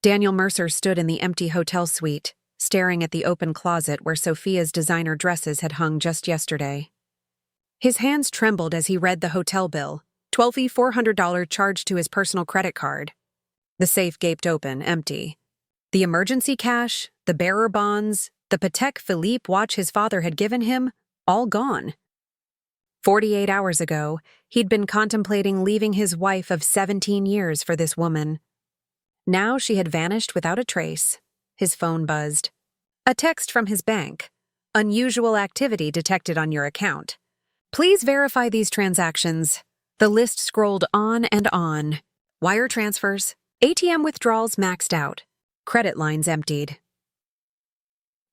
Daniel Mercer stood in the empty hotel suite, staring at the open closet where Sophia's designer dresses had hung just yesterday. His hands trembled as he read the hotel bill, $12,400 charged to his personal credit card. The safe gaped open, empty. The emergency cash, the bearer bonds, the Patek Philippe watch his father had given him, all gone. 48 hours ago, he'd been contemplating leaving his wife of 17 years for this woman. Now she had vanished without a trace. His phone buzzed. A text from his bank. Unusual activity detected on your account. Please verify these transactions. The list scrolled on and on. Wire transfers, ATM withdrawals maxed out, credit lines emptied.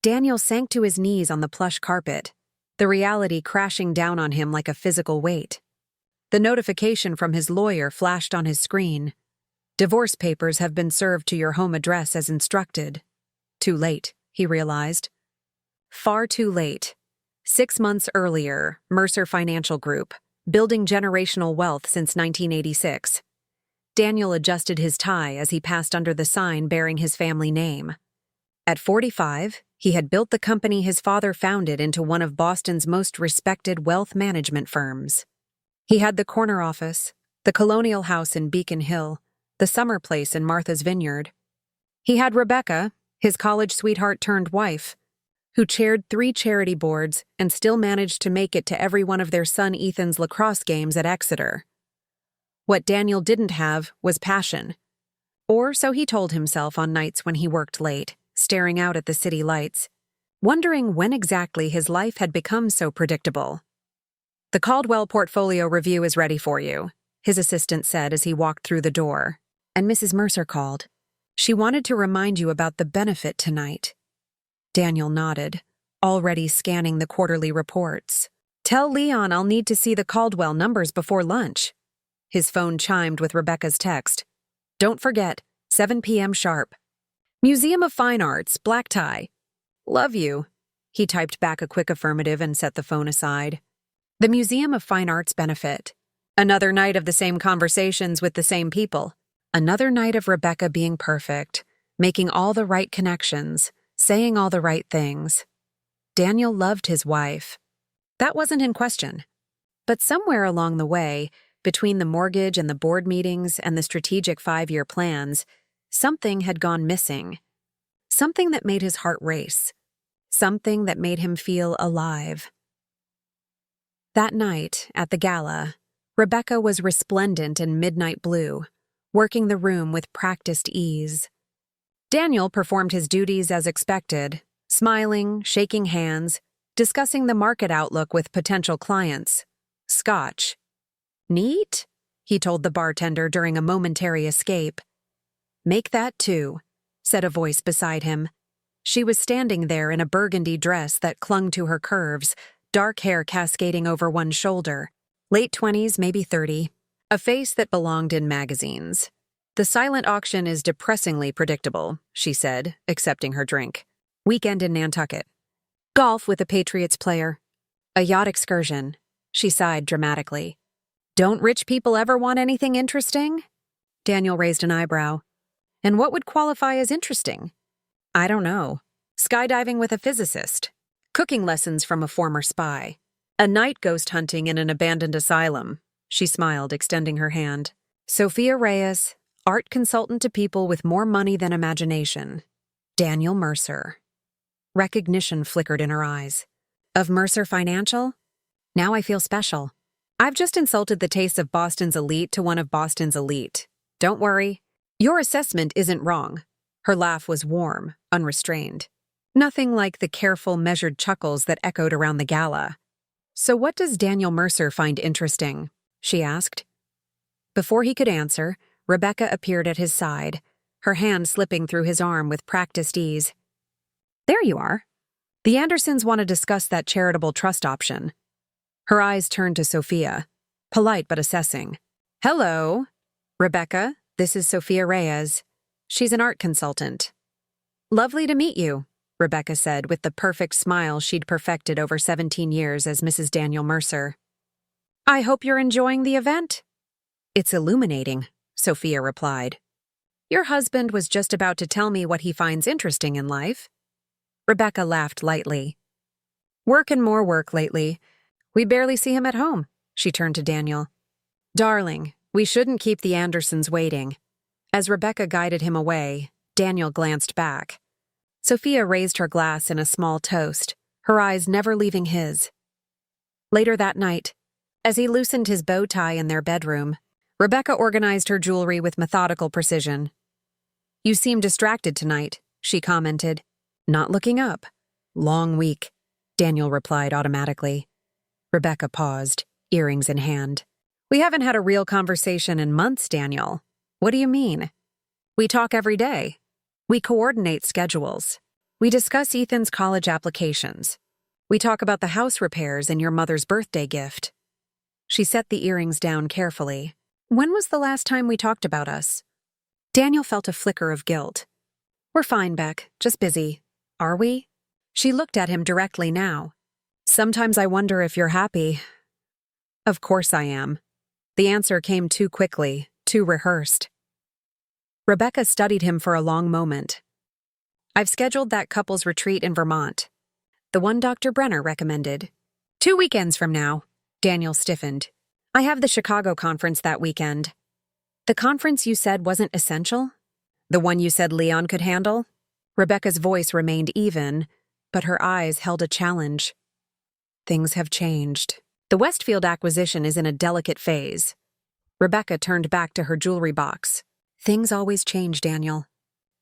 Daniel sank to his knees on the plush carpet, the reality crashing down on him like a physical weight. The notification from his lawyer flashed on his screen. Divorce papers have been served to your home address as instructed. Too late, he realized. Far too late. 6 months earlier, Mercer Financial Group, building generational wealth since 1986. Daniel adjusted his tie as he passed under the sign bearing his family name. At 45, he had built the company his father founded into one of Boston's most respected wealth management firms. He had the corner office, the colonial house in Beacon Hill, the summer place in Martha's Vineyard. He had Rebecca, his college sweetheart turned wife, who chaired 3 charity boards and still managed to make it to every one of their son Ethan's lacrosse games at Exeter. What Daniel didn't have was passion. Or so he told himself on nights when he worked late, staring out at the city lights, wondering when exactly his life had become so predictable. The Caldwell portfolio review is ready for you, his assistant said as he walked through the door, and Mrs. Mercer called. She wanted to remind you about the benefit tonight. Daniel nodded, already scanning the quarterly reports. Tell Leon I'll need to see the Caldwell numbers before lunch. His phone chimed with Rebecca's text. Don't forget, 7 p.m. sharp. Museum of Fine Arts, black tie. Love you. He typed back a quick affirmative and set the phone aside. The Museum of Fine Arts benefit. Another night of the same conversations with the same people. Another night of Rebecca being perfect, making all the right connections, saying all the right things. Daniel loved his wife. That wasn't in question. But somewhere along the way, between the mortgage and the board meetings and the strategic 5-year plans, something had gone missing. Something that made his heart race. Something that made him feel alive. That night, at the gala, Rebecca was resplendent in midnight blue, working the room with practiced ease. Daniel performed his duties as expected, smiling, shaking hands, discussing the market outlook with potential clients. Scotch. Neat? He told the bartender during a momentary escape. Make that 2, said a voice beside him. She was standing there in a burgundy dress that clung to her curves, dark hair cascading over one shoulder, late 20s, maybe 30, a face that belonged in magazines. The silent auction is depressingly predictable, she said, accepting her drink. Weekend in Nantucket. Golf with a Patriots player. A yacht excursion. She sighed dramatically. Don't rich people ever want anything interesting? Daniel raised an eyebrow. And what would qualify as interesting? I don't know. Skydiving with a physicist. Cooking lessons from a former spy. A night ghost hunting in an abandoned asylum. She smiled, extending her hand. Sophia Reyes, art consultant to people with more money than imagination. Daniel Mercer. Recognition flickered in her eyes. Of Mercer Financial? Now I feel special. I've just insulted the taste of Boston's elite to one of Boston's elite. Don't worry. Your assessment isn't wrong. Her laugh was warm, unrestrained. Nothing like the careful, measured chuckles that echoed around the gala. So what does Daniel Mercer find interesting? She asked. Before he could answer, Rebecca appeared at his side, her hand slipping through his arm with practiced ease. There you are. The Andersons want to discuss that charitable trust option. Her eyes turned to Sophia, polite but assessing. Hello, Rebecca, this is Sophia Reyes. She's an art consultant. Lovely to meet you, Rebecca said with the perfect smile she'd perfected over 17 years as Mrs. Daniel Mercer. I hope you're enjoying the event. It's illuminating, Sophia replied. Your husband was just about to tell me what he finds interesting in life. Rebecca laughed lightly. Work and more work lately. We barely see him at home. She turned to Daniel. Darling, we shouldn't keep the Andersons waiting. As Rebecca guided him away, Daniel glanced back. Sophia raised her glass in a small toast, her eyes never leaving his. Later that night, as he loosened his bow tie in their bedroom, Rebecca organized her jewelry with methodical precision. You seem distracted tonight, she commented. Not looking up. Long week, Daniel replied automatically. Rebecca paused, earrings in hand. We haven't had a real conversation in months, Daniel. What do you mean? We talk every day. We coordinate schedules. We discuss Ethan's college applications. We talk about the house repairs and your mother's birthday gift. She set the earrings down carefully. When was the last time we talked about us? Daniel felt a flicker of guilt. We're fine, Beck, just busy. Are we? She looked at him directly now. Sometimes I wonder if you're happy. Of course I am. The answer came too quickly, too rehearsed. Rebecca studied him for a long moment. I've scheduled that couple's retreat in Vermont. The one Dr. Brenner recommended. 2 weekends from now. Daniel stiffened. I have the Chicago conference that weekend. The conference you said wasn't essential? The one you said Leon could handle? Rebecca's voice remained even, but her eyes held a challenge. Things have changed. The Westfield acquisition is in a delicate phase. Rebecca turned back to her jewelry box. Things always change, Daniel.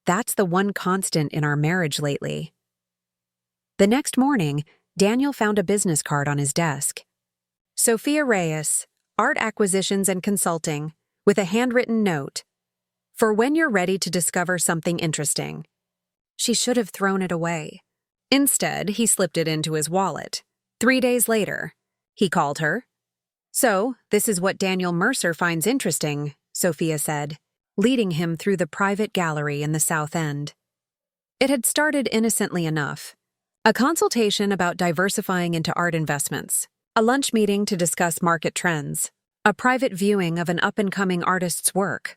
That's the one constant in our marriage lately. The next morning, Daniel found a business card on his desk. Sophia Reyes, Art Acquisitions and Consulting, with a handwritten note. For when you're ready to discover something interesting. She should have thrown it away. Instead, he slipped it into his wallet. 3 days later, he called her. So, this is what Daniel Mercer finds interesting, Sophia said, leading him through the private gallery in the South End. It had started innocently enough. A consultation about diversifying into art investments, a lunch meeting to discuss market trends, a private viewing of an up-and-coming artist's work.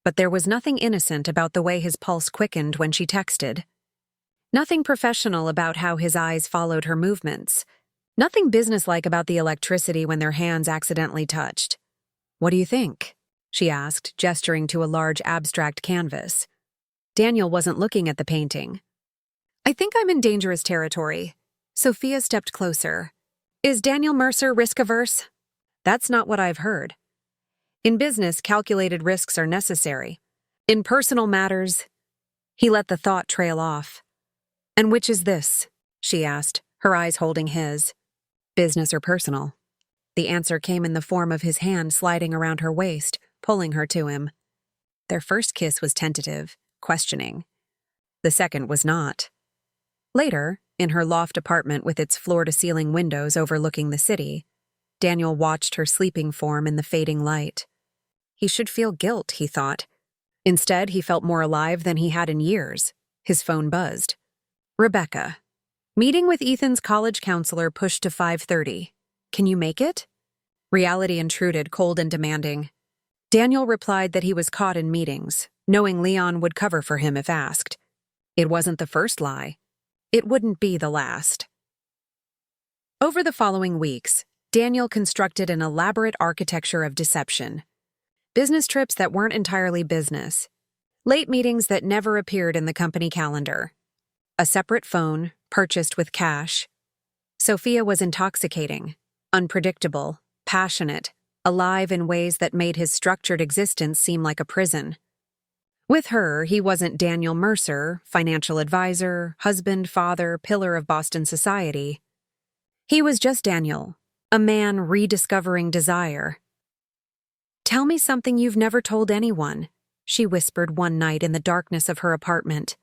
But there was nothing innocent about the way his pulse quickened when she texted. Nothing professional about how his eyes followed her movements. Nothing businesslike about the electricity when their hands accidentally touched. What do you think? She asked, gesturing to a large abstract canvas. Daniel wasn't looking at the painting. I think I'm in dangerous territory. Sophia stepped closer. Is Daniel Mercer risk-averse? That's not what I've heard. In business, calculated risks are necessary. In personal matters, he let the thought trail off. And which is this? She asked, her eyes holding his. Business or personal? The answer came in the form of his hand sliding around her waist, pulling her to him. Their first kiss was tentative, questioning. The second was not. Later, in her loft apartment with its floor-to-ceiling windows overlooking the city, Daniel watched her sleeping form in the fading light. He should feel guilt, he thought. Instead, he felt more alive than he had in years. His phone buzzed. Rebecca. Meeting with Ethan's college counselor pushed to 5:30. Can you make it? Reality intruded, cold and demanding. Daniel replied that he was caught in meetings, knowing Leon would cover for him if asked. It wasn't the first lie. It wouldn't be the last. Over the following weeks, Daniel constructed an elaborate architecture of deception. Business trips that weren't entirely business. Late meetings that never appeared in the company calendar. A separate phone, purchased with cash. Sophia was intoxicating, unpredictable, passionate, alive in ways that made his structured existence seem like a prison. With her, he wasn't Daniel Mercer, financial advisor, husband, father, pillar of Boston society. He was just Daniel, a man rediscovering desire. Tell me something you've never told anyone, she whispered one night in the darkness of her apartment.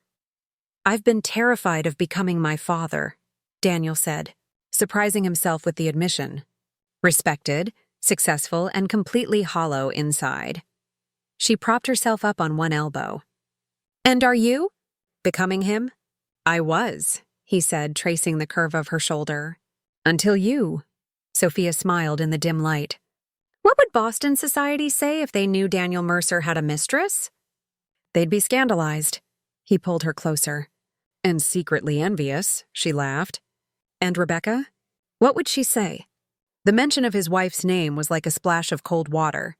I've been terrified of becoming my father, Daniel said, surprising himself with the admission. Respected, successful, and completely hollow inside. She propped herself up on one elbow. And are you? Becoming him? I was, he said, tracing the curve of her shoulder. Until you. Sophia smiled in the dim light. What would Boston society say if they knew Daniel Mercer had a mistress? They'd be scandalized. He pulled her closer. And secretly envious, she laughed. And Rebecca? What would she say? The mention of his wife's name was like a splash of cold water.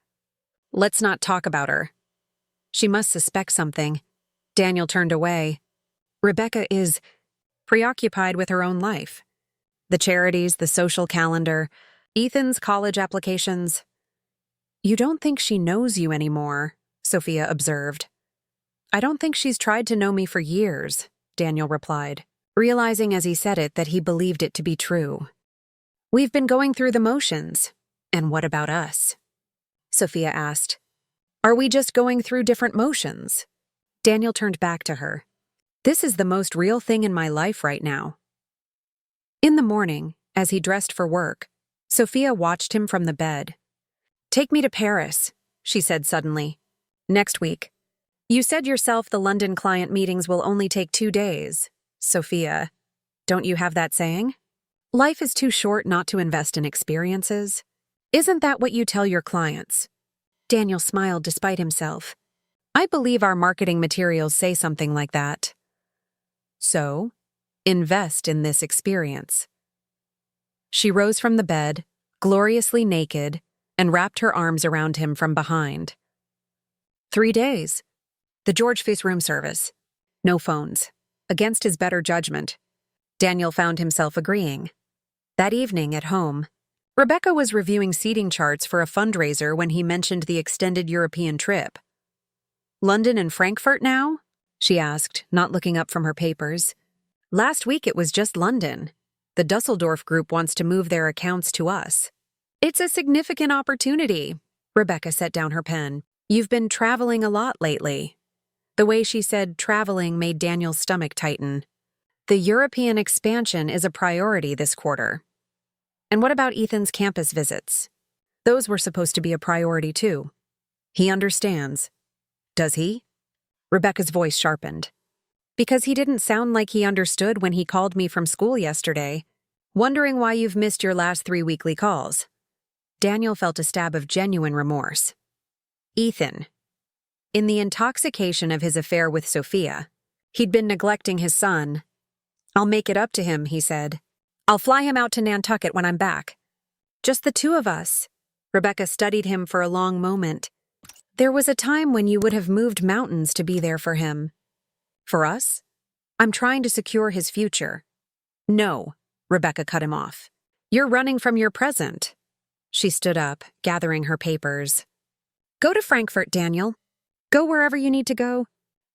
Let's not talk about her. She must suspect something. Daniel turned away. Rebecca is preoccupied with her own life. The charities, the social calendar, Ethan's college applications. You don't think she knows you anymore, Sophia observed. I don't think she's tried to know me for years, Daniel replied, realizing as he said it that he believed it to be true. We've been going through the motions. And what about us? Sophia asked. Are we just going through different motions? Daniel turned back to her. This is the most real thing in my life right now. In the morning, as he dressed for work, Sophia watched him from the bed. Take me to Paris, she said suddenly. Next week. You said yourself the London client meetings will only take 2 days. Sophia, don't you have that saying? Life is too short not to invest in experiences. Isn't that what you tell your clients? Daniel smiled despite himself. I believe our marketing materials say something like that. So, invest in this experience. She rose from the bed, gloriously naked, and wrapped her arms around him from behind. 3 days. The George Face room service. No phones. Against his better judgment. Daniel found himself agreeing. That evening at home, Rebecca was reviewing seating charts for a fundraiser when he mentioned the extended European trip. London and Frankfurt now? She asked, not looking up from her papers. Last week it was just London. The Dusseldorf group wants to move their accounts to us. It's a significant opportunity. Rebecca set down her pen. You've been traveling a lot lately. The way she said traveling made Daniel's stomach tighten. The European expansion is a priority this quarter. And what about Ethan's campus visits? Those were supposed to be a priority too. He understands. Does he? Rebecca's voice sharpened. Because he didn't sound like he understood when he called me from school yesterday, wondering why you've missed your last 3 weekly calls. Daniel felt a stab of genuine remorse. Ethan. In the intoxication of his affair with Sophia, he'd been neglecting his son. I'll make it up to him, he said. I'll fly him out to Nantucket when I'm back. Just the 2 of us. Rebecca studied him for a long moment. There was a time when you would have moved mountains to be there for him. For us? I'm trying to secure his future. No, Rebecca cut him off. You're running from your present. She stood up, gathering her papers. Go to Frankfurt, Daniel. Go wherever you need to go.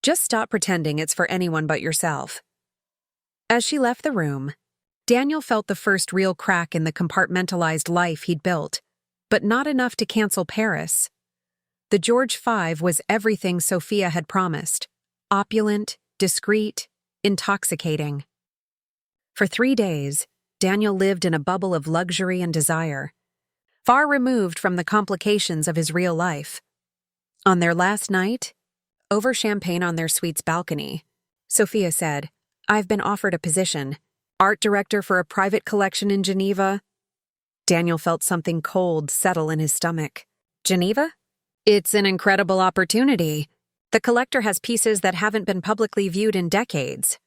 Just stop pretending it's for anyone but yourself. As she left the room, Daniel felt the first real crack in the compartmentalized life he'd built, but not enough to cancel Paris. The George V was everything Sophia had promised. Opulent, discreet, intoxicating. For 3 days, Daniel lived in a bubble of luxury and desire, far removed from the complications of his real life. On their last night, over champagne on their suite's balcony, Sophia said, I've been offered a position, art director for a private collection in Geneva. Daniel felt something cold settle in his stomach. Geneva? It's an incredible opportunity. The collector has pieces that haven't been publicly viewed in decades.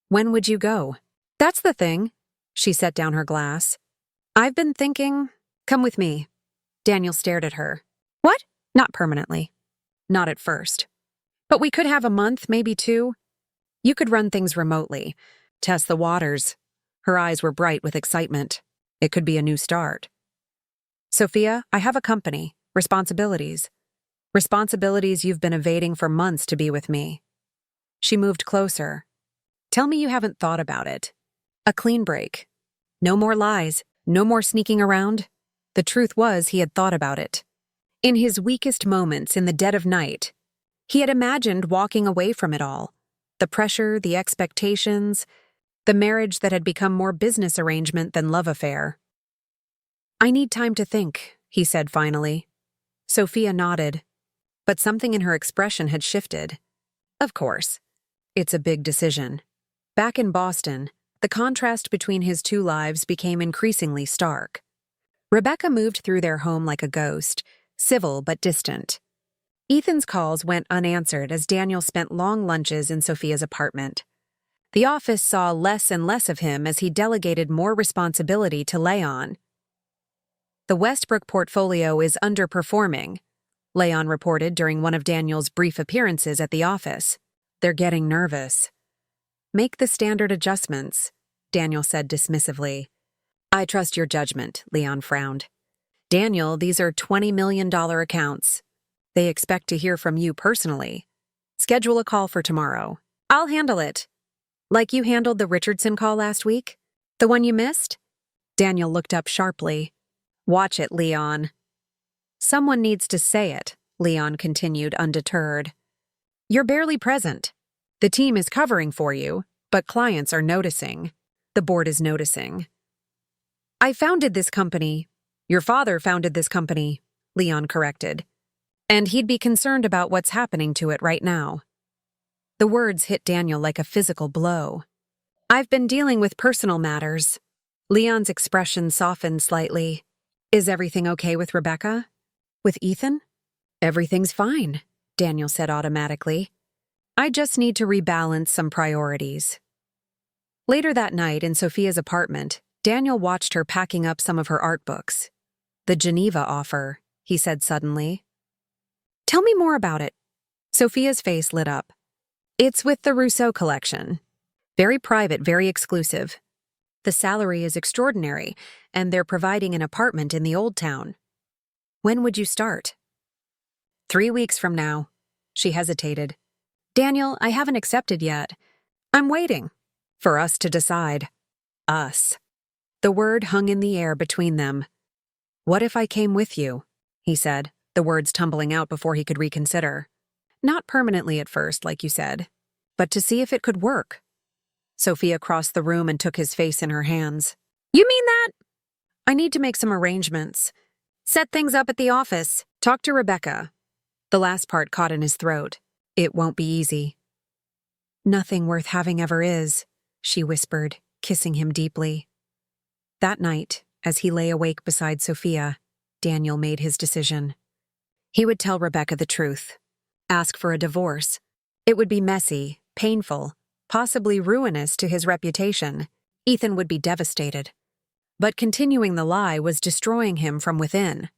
When would you go? That's the thing. She set down her glass. I've been thinking, come with me. Daniel stared at her. What? Not permanently. Not at first. But we could have a month, maybe 2. You could run things remotely. Test the waters. Her eyes were bright with excitement. It could be a new start. Sophia, I have a company. Responsibilities. Responsibilities you've been evading for months to be with me. She moved closer. Tell me you haven't thought about it. A clean break. No more lies. No more sneaking around. The truth was he had thought about it. In his weakest moments in the dead of night, he had imagined walking away from it all. The pressure, the expectations, the marriage that had become more business arrangement than love affair. I need time to think, he said finally. Sophia nodded, but something in her expression had shifted. Of course. It's a big decision. Back in Boston, the contrast between his 2 lives became increasingly stark. Rebecca moved through their home like a ghost, civil but distant. Ethan's calls went unanswered as Daniel spent long lunches in Sophia's apartment. The office saw less and less of him as he delegated more responsibility to Leon. The Westbrook portfolio is underperforming, Leon reported during one of Daniel's brief appearances at the office. They're getting nervous. Make the standard adjustments, Daniel said dismissively. I trust your judgment, Leon frowned. Daniel, these are $20 million accounts. They expect to hear from you personally. Schedule a call for tomorrow. I'll handle it. Like you handled the Richardson call last week? The one you missed? Daniel looked up sharply. Watch it, Leon. Someone needs to say it, Leon continued undeterred. You're barely present. The team is covering for you, but clients are noticing. The board is noticing. I founded this company. Your father founded this company, Leon corrected. And he'd be concerned about what's happening to it right now. The words hit Daniel like a physical blow. I've been dealing with personal matters. Leon's expression softened slightly. Is everything okay with Rebecca? With Ethan? Everything's fine, Daniel said automatically. I just need to rebalance some priorities. Later that night in Sophia's apartment, Daniel watched her packing up some of her art books. The Geneva offer, he said suddenly. Tell me more about it. Sophia's face lit up. It's with the Rousseau collection. Very private, very exclusive. The salary is extraordinary, and they're providing an apartment in the Old Town. When would you start? 3 weeks from now. She hesitated. Daniel, I haven't accepted yet. I'm waiting. For us to decide. Us. The word hung in the air between them. What if I came with you? He said, the words tumbling out before he could reconsider. Not permanently at first, like you said, but to see if it could work. Sophia crossed the room and took his face in her hands. You mean that? I need to make some arrangements. Set things up at the office. Talk to Rebecca. The last part caught in his throat. It won't be easy. Nothing worth having ever is, she whispered, kissing him deeply. That night, as he lay awake beside Sophia, Daniel made his decision. He would tell Rebecca the truth. Ask for a divorce. It would be messy, painful, possibly ruinous to his reputation. Ethan would be devastated. But continuing the lie was destroying him from within.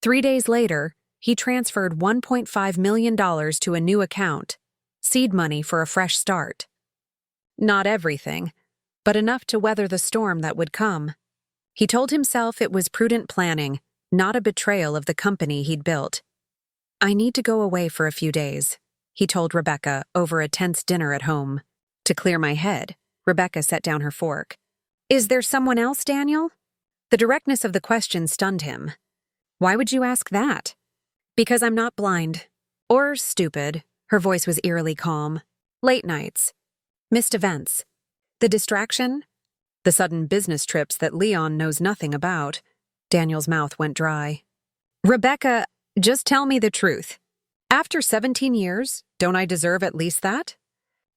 3 days later, he transferred $1.5 million to a new account, seed money for a fresh start. Not everything, but enough to weather the storm that would come. He told himself it was prudent planning, not a betrayal of the company he'd built. I need to go away for a few days, he told Rebecca over a tense dinner at home. To clear my head, Rebecca set down her fork. Is there someone else, Daniel? The directness of the question stunned him. Why would you ask that? Because I'm not blind. Or stupid. Her voice was eerily calm. Late nights. Missed events. The distraction? The sudden business trips that Leon knows nothing about. Daniel's mouth went dry. Rebecca, just tell me the truth. After 17 years, don't I deserve at least that?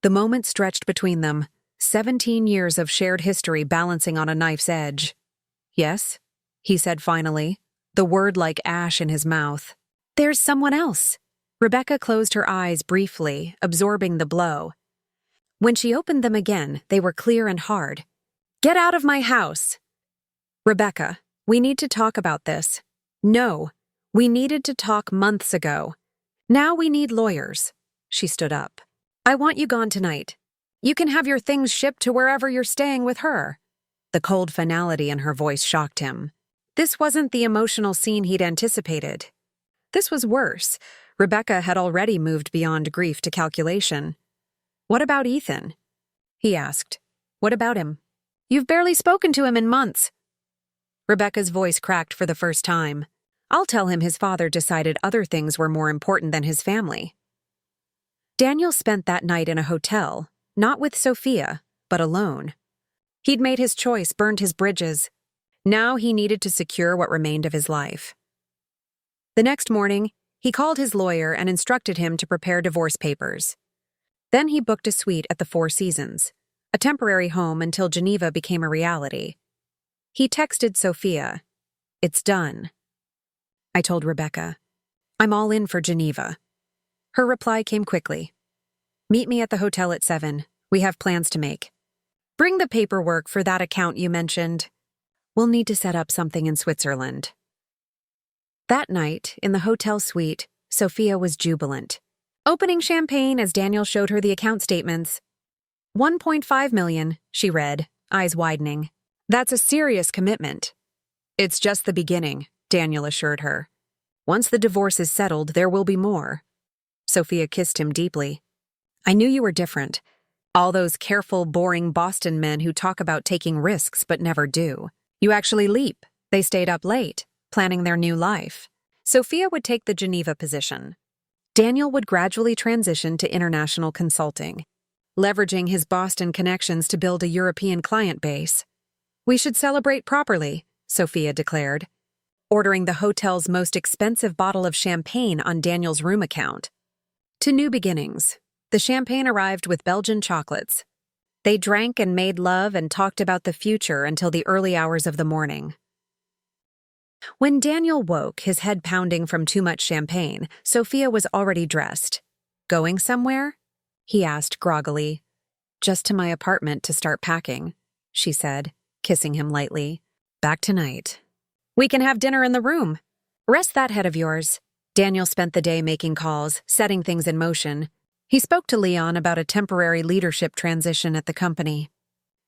The moment stretched between them. 17 years of shared history balancing on a knife's edge. Yes, he said finally, the word like ash in his mouth. There's someone else. Rebecca closed her eyes briefly, absorbing the blow. When she opened them again, they were clear and hard. Get out of my house! Rebecca, we need to talk about this. No, we needed to talk months ago. Now we need lawyers. She stood up. I want you gone tonight. You can have your things shipped to wherever you're staying with her. The cold finality in her voice shocked him. This wasn't the emotional scene he'd anticipated. This was worse. Rebecca had already moved beyond grief to calculation. What about Ethan? He asked. What about him? You've barely spoken to him in months. Rebecca's voice cracked for the first time. I'll tell him his father decided other things were more important than his family. Daniel spent that night in a hotel, not with Sophia, but alone. He'd made his choice, burned his bridges. Now he needed to secure what remained of his life. The next morning, he called his lawyer and instructed him to prepare divorce papers. Then he booked a suite at the Four Seasons, a temporary home until Geneva became a reality. He texted Sophia, "It's done." I told Rebecca, I'm all in for Geneva. Her reply came quickly. Meet me at the hotel at 7. We have plans to make. Bring the paperwork for that account you mentioned. We'll need to set up something in Switzerland. That night, in the hotel suite, Sophia was jubilant. Opening champagne as Daniel showed her the account statements. 1.5 million, she read, eyes widening. That's a serious commitment. It's just the beginning, Daniel assured her. Once the divorce is settled, there will be more. Sophia kissed him deeply. I knew you were different. All those careful, boring Boston men who talk about taking risks but never do. You actually leap. They stayed up late, planning their new life. Sophia would take the Geneva position. Daniel would gradually transition to international consulting, leveraging his Boston connections to build a European client base. We should celebrate properly, Sophia declared, ordering the hotel's most expensive bottle of champagne on Daniel's room account. To new beginnings, the champagne arrived with Belgian chocolates. They drank and made love and talked about the future until the early hours of the morning. When Daniel woke, his head pounding from too much champagne, Sophia was already dressed. Going somewhere? He asked groggily. Just to my apartment to start packing, she said, kissing him lightly. Back tonight. We can have dinner in the room. Rest that head of yours. Daniel spent the day making calls, setting things in motion. He spoke to Leon about a temporary leadership transition at the company.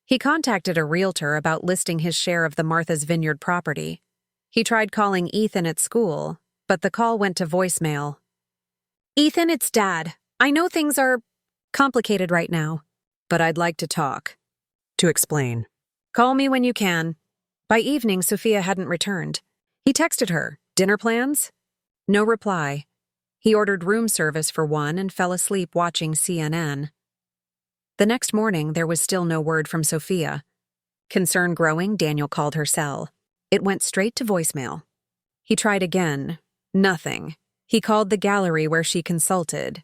He contacted a realtor about listing his share of the Martha's Vineyard property. He tried calling Ethan at school, but the call went to voicemail. Ethan, it's Dad. I know things are complicated right now, but I'd like to talk. To explain. Call me when you can. By evening, Sophia hadn't returned. He texted her, dinner plans? No reply. He ordered room service for one and fell asleep watching CNN. The next morning, there was still no word from Sophia. Concern growing, Daniel called her cell. It went straight to voicemail. He tried again. Nothing. He called the gallery where she consulted.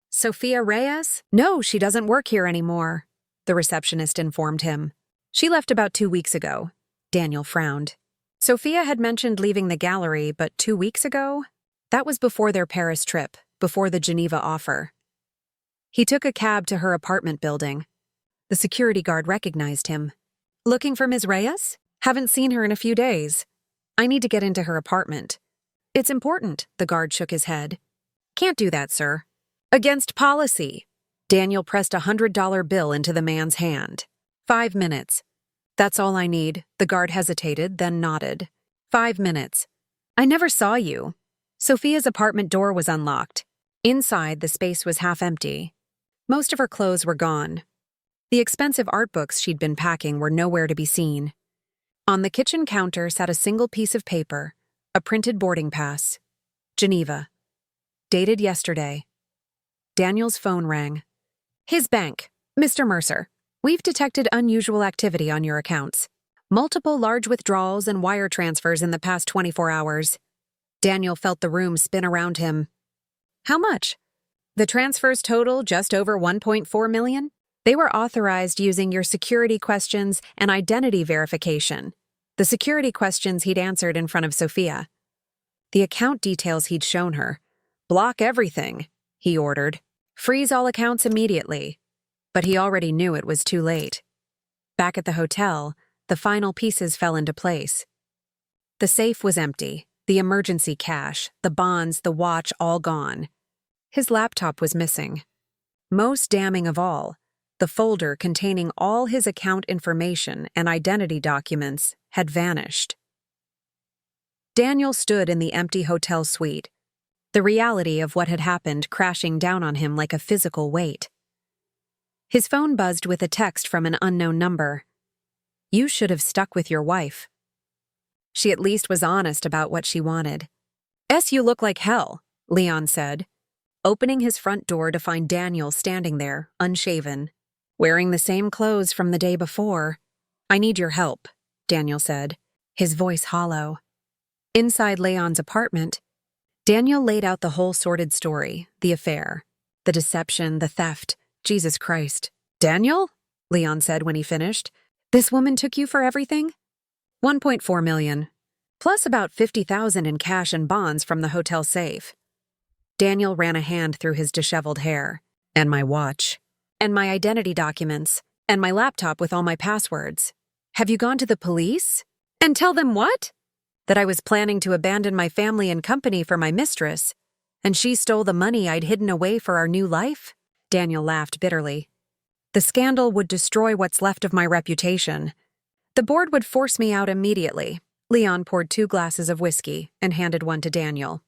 Sophia Reyes? No, she doesn't work here anymore, the receptionist informed him. She left about 2 weeks ago. Daniel frowned. Sophia had mentioned leaving the gallery, but 2 weeks ago? That was before their Paris trip, before the Geneva offer. He took a cab to her apartment building. The security guard recognized him. Looking for Ms. Reyes? Haven't seen her in a few days. I need to get into her apartment. It's important, the guard shook his head. Can't do that, sir. Against policy. Daniel pressed a $100 bill into the man's hand. 5 minutes. That's all I need, the guard hesitated, then nodded. 5 minutes. I never saw you. Sophia's apartment door was unlocked. Inside, the space was half empty. Most of her clothes were gone. The expensive art books she'd been packing were nowhere to be seen. On the kitchen counter sat a single piece of paper, a printed boarding pass. Geneva. Dated yesterday. Daniel's phone rang. His bank. Mr. Mercer. We've detected unusual activity on your accounts. Multiple large withdrawals and wire transfers in the past 24 hours. Daniel felt the room spin around him. How much? The transfers total just over 1.4 million. They were authorized using your security questions and identity verification. The security questions he'd answered in front of Sophia. The account details he'd shown her. Block everything, he ordered. Freeze all accounts immediately. But he already knew it was too late. Back at the hotel, the final pieces fell into place. The safe was empty, the emergency cash, the bonds, the watch all gone. His laptop was missing. Most damning of all, the folder containing all his account information and identity documents had vanished. Daniel stood in the empty hotel suite, the reality of what had happened crashing down on him like a physical weight. His phone buzzed with a text from an unknown number. You should have stuck with your wife. She at least was honest about what she wanted. You look like hell, Leon said, opening his front door to find Daniel standing there, unshaven, wearing the same clothes from the day before. I need your help, Daniel said, his voice hollow. Inside Leon's apartment, Daniel laid out the whole sordid story, the affair, the deception, the theft. Jesus Christ. Daniel? Leon said when he finished. This woman took you for everything? 1.4 million, plus about 50,000 in cash and bonds from the hotel safe. Daniel ran a hand through his disheveled hair. And my watch. And my identity documents. And my laptop with all my passwords. Have you gone to the police? And tell them what? That I was planning to abandon my family and company for my mistress, and she stole the money I'd hidden away for our new life? Daniel laughed bitterly. The scandal would destroy what's left of my reputation. The board would force me out immediately. Leon poured 2 glasses of whiskey and handed one to Daniel.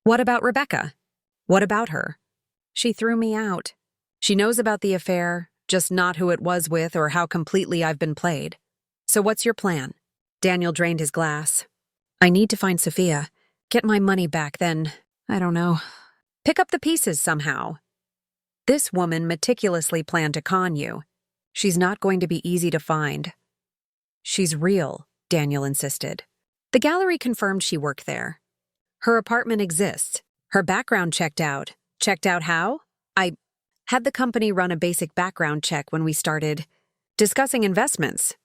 What about Rebecca? What about her? She threw me out. She knows about the affair, just not who it was with or how completely I've been played. So what's your plan? Daniel drained his glass. I need to find Sophia. Get my money back, then, I don't know. Pick up the pieces somehow. This woman meticulously planned to con you. She's not going to be easy to find. She's real, Daniel insisted. The gallery confirmed she worked there. Her apartment exists. Her background checked out. Checked out how? I had the company run a basic background check when we started discussing investments.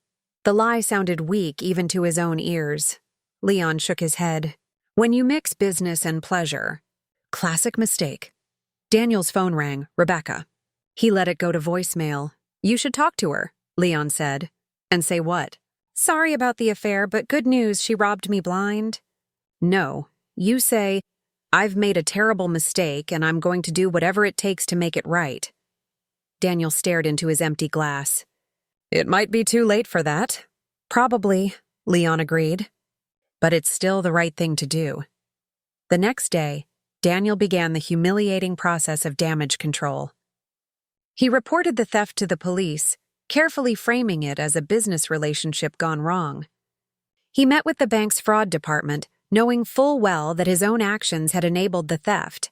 The lie sounded weak even to his own ears. Leon shook his head. When you mix business and pleasure. Classic mistake. Daniel's phone rang. Rebecca. He let it go to voicemail. You should talk to her, Leon said. And say what? Sorry about the affair, but good news, she robbed me blind. No, you say, I've made a terrible mistake and I'm going to do whatever it takes to make it right. Daniel stared into his empty glass. It might be too late for that. Probably, Leon agreed. But it's still the right thing to do. The next day, Daniel began the humiliating process of damage control. He reported the theft to the police, carefully framing it as a business relationship gone wrong. He met with the bank's fraud department, knowing full well that his own actions had enabled the theft.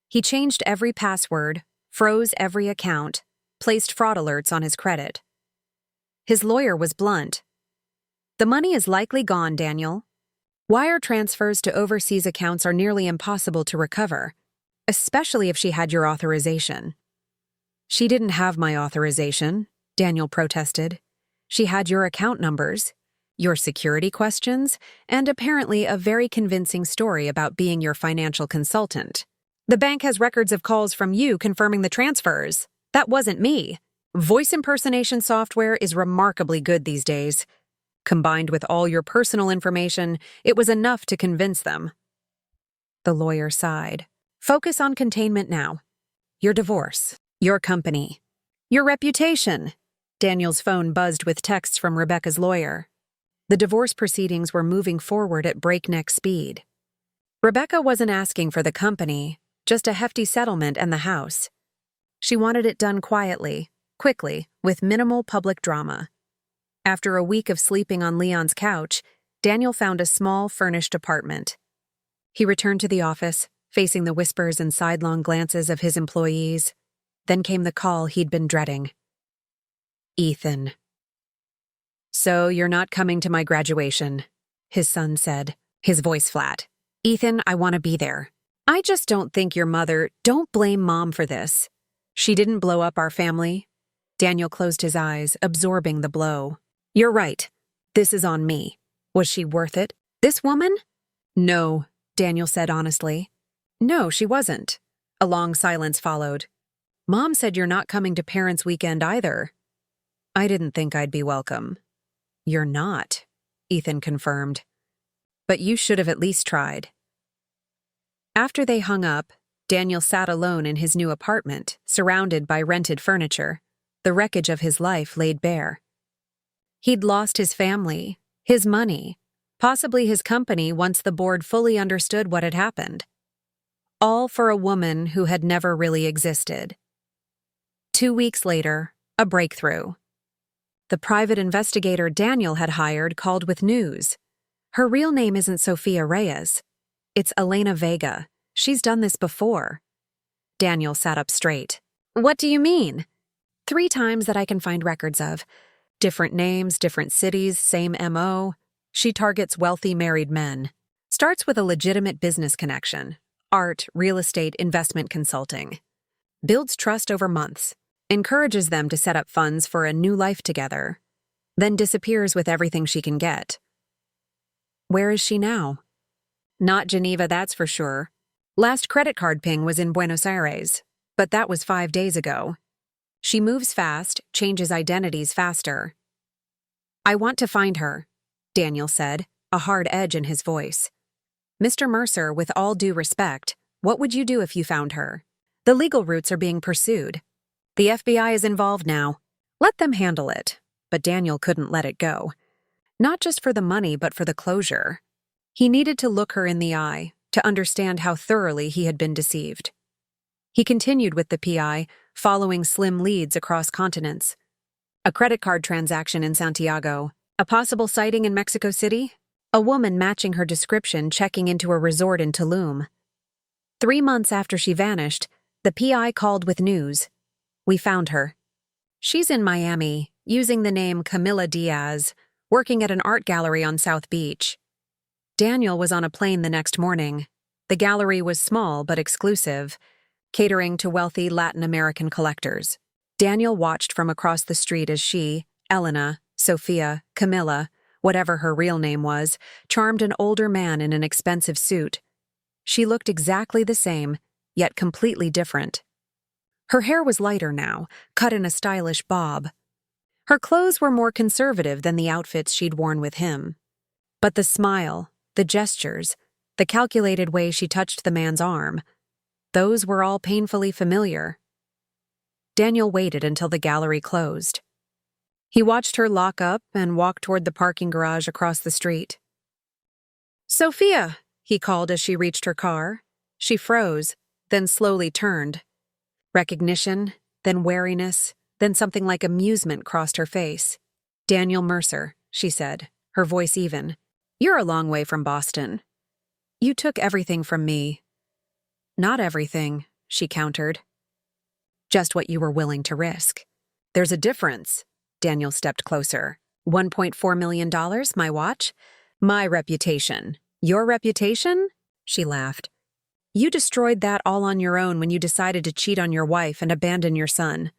He changed every password, froze every account, placed fraud alerts on his credit. His lawyer was blunt. The money is likely gone, Daniel. Wire transfers to overseas accounts are nearly impossible to recover, especially if she had your authorization. She didn't have my authorization, Daniel protested. She had your account numbers, your security questions, and apparently a very convincing story about being your financial consultant. The bank has records of calls from you confirming the transfers. That wasn't me. Voice impersonation software is remarkably good these days. Combined with all your personal information, it was enough to convince them. The lawyer sighed. Focus on containment now. Your divorce, your company, your reputation. Daniel's phone buzzed with texts from Rebecca's lawyer. The divorce proceedings were moving forward at breakneck speed. Rebecca wasn't asking for the company, just a hefty settlement and the house. She wanted it done quietly, quickly, with minimal public drama. After a week of sleeping on Leon's couch, Daniel found a small, furnished apartment. He returned to the office, facing the whispers and sidelong glances of his employees. Then came the call he'd been dreading. Ethan. So you're not coming to my graduation, his son said, his voice flat. Ethan, I want to be there. I just don't think your mother, don't blame Mom for this. She didn't blow up our family. Daniel closed his eyes, absorbing the blow. You're right. This is on me. Was she worth it? This woman? No, Daniel said honestly. No, she wasn't. A long silence followed. Mom said you're not coming to Parents' Weekend either. I didn't think I'd be welcome. You're not, Ethan confirmed. But you should have at least tried. After they hung up, Daniel sat alone in his new apartment, surrounded by rented furniture, the wreckage of his life laid bare. He'd lost his family, his money, possibly his company once the board fully understood what had happened. All for a woman who had never really existed. 2 weeks later, a breakthrough. The private investigator Daniel had hired called with news. Her real name isn't Sophia Reyes. It's Elena Vega. She's done this before. Daniel sat up straight. What do you mean? 3 times that I can find records of. Different names, different cities, same MO. She targets wealthy married men. Starts with a legitimate business connection. Art, real estate, investment consulting. Builds trust over months. Encourages them to set up funds for a new life together. Then disappears with everything she can get. Where is she now? Not Geneva, that's for sure. Last credit card ping was in Buenos Aires, but that was 5 days ago. She moves fast, changes identities faster. I want to find her, Daniel said, a hard edge in his voice. Mr. Mercer, with all due respect, what would you do if you found her? The legal routes are being pursued. The FBI is involved now. Let them handle it. But Daniel couldn't let it go. Not just for the money, but for the closure. He needed to look her in the eye, to understand how thoroughly he had been deceived. He continued with the PI, following slim leads across continents. A credit card transaction in Santiago, a possible sighting in Mexico City, a woman matching her description checking into a resort in Tulum. 3 months after she vanished, the PI called with news. We found her. She's in Miami, using the name Camila Diaz, working at an art gallery on South Beach. Daniel was on a plane the next morning. The gallery was small but exclusive, catering to wealthy Latin American collectors. Daniel watched from across the street as she, Elena, Sophia, Camilla, whatever her real name was, charmed an older man in an expensive suit. She looked exactly the same, yet completely different. Her hair was lighter now, cut in a stylish bob. Her clothes were more conservative than the outfits she'd worn with him. But the smile, the gestures, the calculated way she touched the man's arm, those were all painfully familiar. Daniel waited until the gallery closed. He watched her lock up and walk toward the parking garage across the street. "Sophia," he called as she reached her car. She froze, then slowly turned. Recognition, then wariness, then something like amusement crossed her face. "Daniel Mercer," she said, her voice even. "You're a long way from Boston. You took everything from me." "Not everything," she countered. "Just what you were willing to risk." "There's a difference." Daniel stepped closer. $1.4 million, my watch? My reputation. Your reputation? She laughed. You destroyed that all on your own when you decided to cheat on your wife and abandon your son.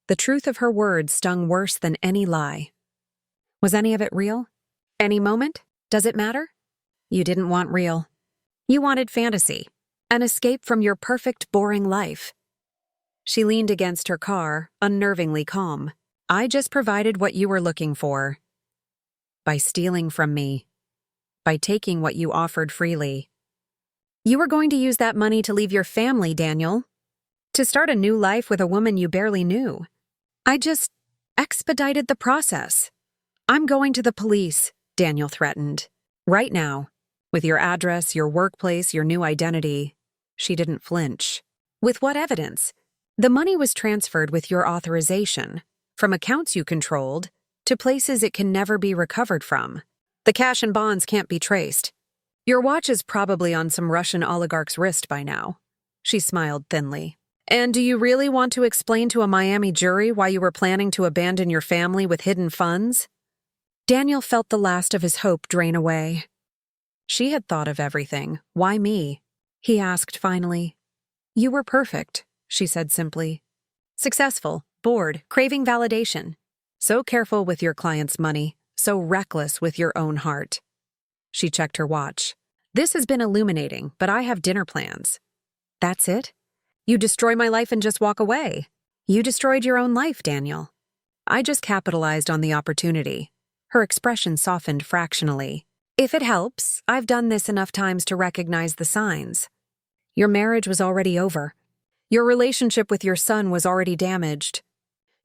The truth of her words stung worse than any lie. Was any of it real? Any moment? Does it matter? You didn't want real. You wanted fantasy, an escape from your perfect, boring life. She leaned against her car, unnervingly calm. I just provided what you were looking for. By stealing from me. By taking what you offered freely. You were going to use that money to leave your family, Daniel. To start a new life with a woman you barely knew. I just expedited the process. I'm going to the police, Daniel threatened. Right now. With your address, your workplace, your new identity. She didn't flinch. With what evidence? The money was transferred with your authorization, from accounts you controlled to places it can never be recovered from. The cash and bonds can't be traced. Your watch is probably on some Russian oligarch's wrist by now. She smiled thinly. And do you really want to explain to a Miami jury why you were planning to abandon your family with hidden funds? Daniel felt the last of his hope drain away. She had thought of everything. Why me? He asked finally. You were perfect, she said simply. Successful, bored, craving validation. So careful with your client's money, so reckless with your own heart. She checked her watch. This has been illuminating, but I have dinner plans. That's it? You destroy my life and just walk away. You destroyed your own life, Daniel. I just capitalized on the opportunity. Her expression softened fractionally. If it helps, I've done this enough times to recognize the signs. Your marriage was already over. Your relationship with your son was already damaged.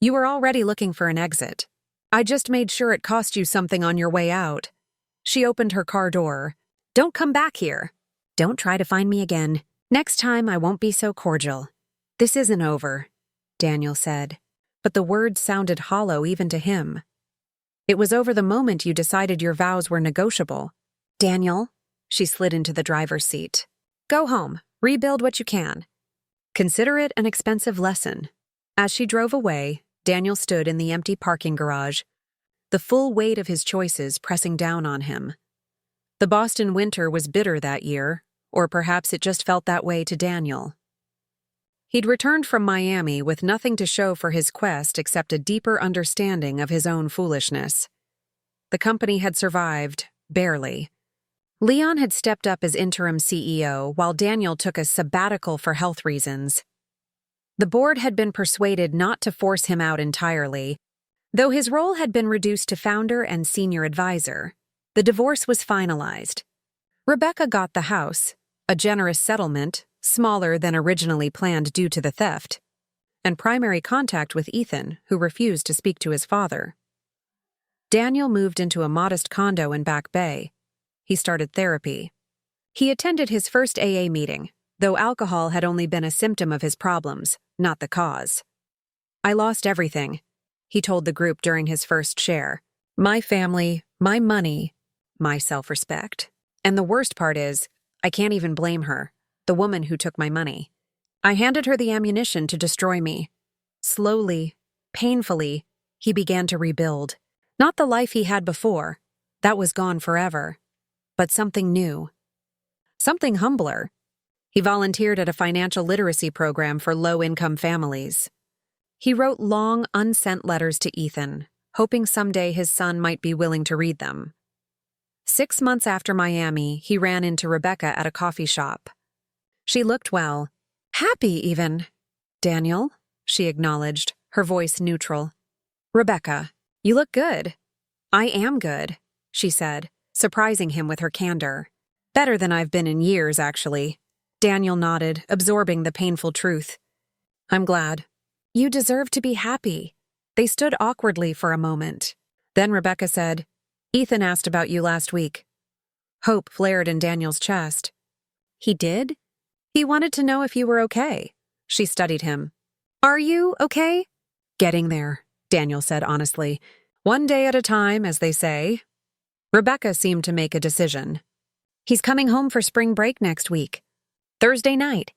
You were already looking for an exit. I just made sure it cost you something on your way out. She opened her car door. Don't come back here. Don't try to find me again. Next time I won't be so cordial. This isn't over, Daniel said. But the words sounded hollow even to him. It was over the moment you decided your vows were negotiable. Daniel, she slid into the driver's seat. Go home. Rebuild what you can. Consider it an expensive lesson. As she drove away, Daniel stood in the empty parking garage, the full weight of his choices pressing down on him. The Boston winter was bitter that year, or perhaps it just felt that way to Daniel. He'd returned from Miami with nothing to show for his quest except a deeper understanding of his own foolishness. The company had survived, barely. Leon had stepped up as interim CEO while Daniel took a sabbatical for health reasons. The board had been persuaded not to force him out entirely, though his role had been reduced to founder and senior advisor. The divorce was finalized. Rebecca got the house, a generous settlement, smaller than originally planned due to the theft, and primary contact with Ethan, who refused to speak to his father. Daniel moved into a modest condo in Back Bay. He started therapy. He attended his first AA meeting, though alcohol had only been a symptom of his problems, not the cause. "I lost everything," he told the group during his first share. "My family, my money, my self-respect. And the worst part is, I can't even blame her, the woman who took my money. I handed her the ammunition to destroy me." Slowly, painfully, he began to rebuild. Not the life he had before. That was gone forever. But something new. Something humbler. He volunteered at a financial literacy program for low-income families. He wrote long, unsent letters to Ethan, hoping someday his son might be willing to read them. 6 months after Miami, he ran into Rebecca at a coffee shop. She looked well. Happy, even. "Daniel," she acknowledged, her voice neutral. "Rebecca, you look good." "I am good," she said, surprising him with her candor. "Better than I've been in years, actually." Daniel nodded, absorbing the painful truth. "I'm glad." "You deserve to be happy." They stood awkwardly for a moment. Then Rebecca said, "Ethan asked about you last week." Hope flared in Daniel's chest. "He did?" "He wanted to know if you were okay." She studied him. "Are you okay?" "Getting there," Daniel said honestly. "One day at a time, as they say." Rebecca seemed to make a decision. "He's coming home for spring break next week. Thursday night.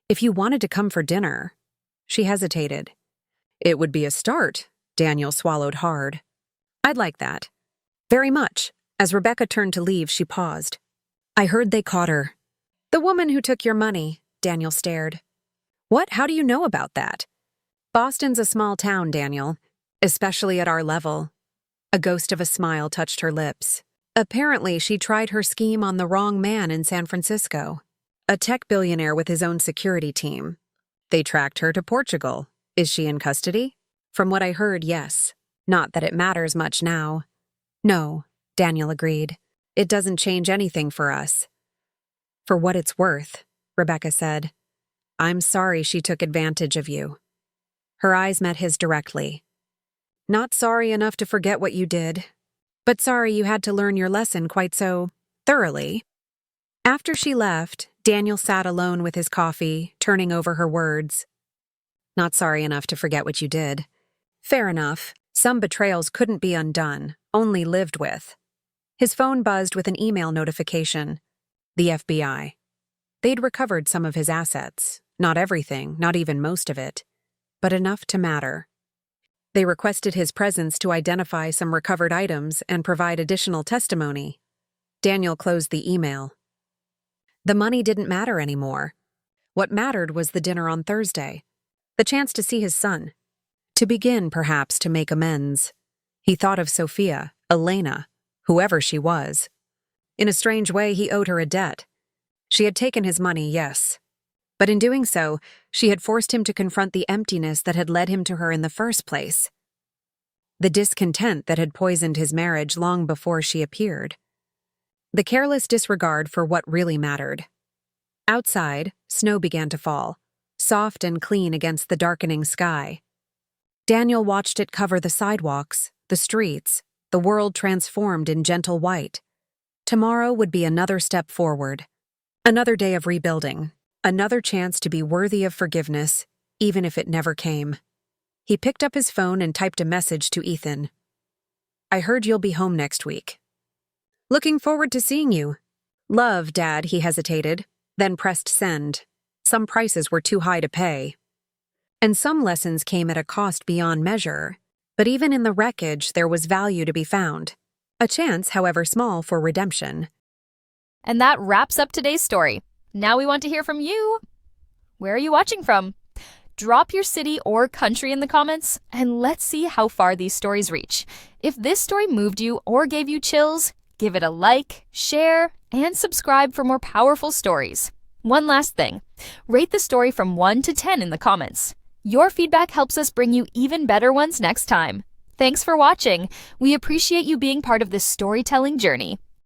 If you wanted to come for dinner." She hesitated. "It would be a start." Daniel swallowed hard. "I'd like that. Very much." As Rebecca turned to leave, she paused. "I heard they caught her." "The woman who took your money," Daniel stared. "What? How do you know about that?" "Boston's a small town, Daniel, especially at our level." A ghost of a smile touched her lips. "Apparently, she tried her scheme on the wrong man in San Francisco, a tech billionaire with his own security team. They tracked her to Portugal. Is she in custody?" "From what I heard, yes. Not that it matters much now." "No," Daniel agreed. "It doesn't change anything for us." "For what it's worth," Rebecca said. "I'm sorry she took advantage of you." Her eyes met his directly. "Not sorry enough to forget what you did, but sorry you had to learn your lesson quite so thoroughly." After she left, Daniel sat alone with his coffee, turning over her words. "Not sorry enough to forget what you did. Fair enough. Some betrayals couldn't be undone, only lived with." His phone buzzed with an email notification. The FBI. They'd recovered some of his assets. Not everything, not even most of it, but enough to matter. They requested his presence to identify some recovered items and provide additional testimony. Daniel closed the email. The money didn't matter anymore. What mattered was the dinner on Thursday, the chance to see his son, to begin, perhaps, to make amends. He thought of Sophia, Elena, whoever she was. In a strange way, he owed her a debt. She had taken his money, yes. But in doing so, she had forced him to confront the emptiness that had led him to her in the first place. The discontent that had poisoned his marriage long before she appeared. The careless disregard for what really mattered. Outside, snow began to fall, soft and clean against the darkening sky. Daniel watched it cover the sidewalks, the streets, the world transformed in gentle white. Tomorrow would be another step forward. Another day of rebuilding. Another chance to be worthy of forgiveness, even if it never came. He picked up his phone and typed a message to Ethan. "I heard you'll be home next week. Looking forward to seeing you. Love, Dad," he hesitated, then pressed send. Some prices were too high to pay. And some lessons came at a cost beyond measure, but even in the wreckage there was value to be found. A chance, however small, for redemption. And that wraps up today's story. Now we want to hear from you. Where are you watching from? Drop your city or country in the comments, and let's see how far these stories reach. If this story moved you or gave you chills, give it a like, share, and subscribe for more powerful stories. One last thing, rate the story from 1 to 10 in the comments. Your feedback helps us bring you even better ones next time. Thanks for watching. We appreciate you being part of this storytelling journey.